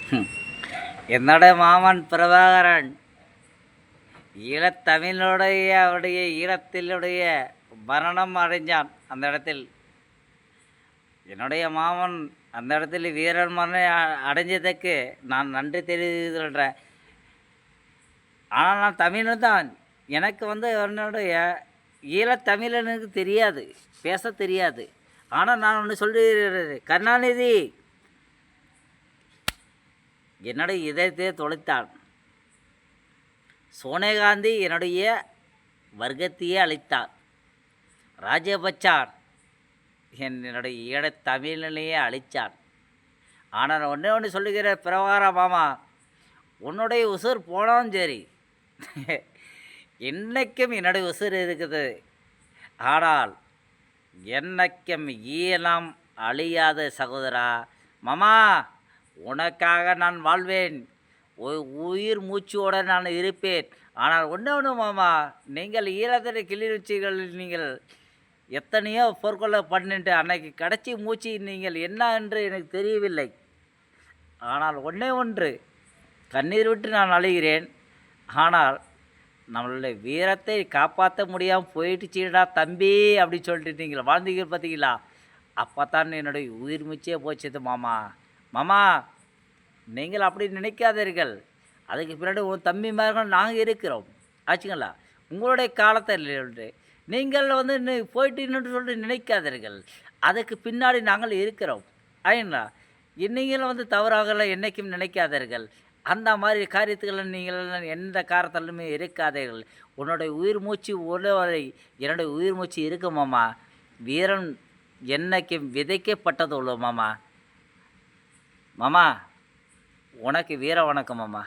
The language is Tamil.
ஹம். என்னோட மாமன் பிரபாகரன் ஈழத்தமிழுடைய அவருடைய ஈழத்திலுடைய மரணம் அடைஞ்சான். அந்த இடத்தில் என்னுடைய மாமன் அந்த இடத்துல வீரன் மரணம் அடைஞ்சதுக்கு நான் நன்றி தெரிவித்துள்கிறேன். ஆனால் நான் தமிழன் தான். எனக்கு என்னுடைய ஈழத்தமிழனுக்கு தெரியாது, பேச தெரியாது. ஆனால் நான் ஒன்று சொல்லுகிறேன், கருணாநிதி என்னுடைய இதயத்தை தொலைத்தான். சோனியாகாந்தி என்னுடைய வர்க்கத்தையே அழித்தார். ராஜபச்சான் என்னுடைய ஈழத்தமிழனையே அழித்தான். ஆனால் ஒன்று சொல்லுகிற பிரபாகர மாமா, உன்னுடைய உசுர் போனாலும் சரி, என்னைக்கும் என்னுடைய உசுர் இருக்குது. ஆனால் என்னைக்கும் ஈழம் அழியாத சகோதரா. மாமா, உனக்காக நான் வாழ்வேன், உயிர் மூச்சோடு நான் இருப்பேன். ஆனால் ஒன்று மாமா, நீங்கள் ஈழத்தில் கிளிநொச்சிகள் நீங்கள் எத்தனையோ பொற்கொள்ள பண்ணிட்டு அன்னைக்கு கடைசி மூச்சு நீங்கள் என்ன என்று எனக்கு தெரியவில்லை. ஆனால் ஒன்று கண்ணீர் விட்டு நான் அழுகிறேன். ஆனால் நம்மளுடைய வீரத்தை காப்பாற்ற முடியாமல் போயிட்டுச்சுடா தம்பி அப்படி சொல்லிட்டு நீங்கள் வாழ்ந்தீங்க பார்த்தீங்களா? அப்போ தான் என்னுடைய உயிர் மூச்சே போச்சது மாமா. மாமா, நீங்கள் அப்படி நினைக்காதீர்கள். அதுக்கு பின்னாடி உன் தம்பி மாதிரி நாங்கள் இருக்கிறோம் ஆச்சுங்களா? உங்களுடைய காலத்தில் நீங்கள் போயிட்டு இன்னொன்று சொல்லிட்டு நினைக்காதீர்கள். அதுக்கு பின்னாடி நாங்கள் இருக்கிறோம் ஆயிங்களா? நீங்களும் தவறாகல என்றைக்கும் நினைக்காதீர்கள். அந்த மாதிரி காரியத்துக்களை நீங்கள் எந்த காரத்திலுமே இருக்காதீர்கள். உன்னுடைய உயிர் மூச்சு உள்ளவரை என்னுடைய உயிர் மூச்சு இருக்கும் மாமா. வீரன் என்னைக்கும் விதைக்கப்பட்டது உள்ள மாமா. மாமா, உனக்கு வீர வணக்கம் மாமா.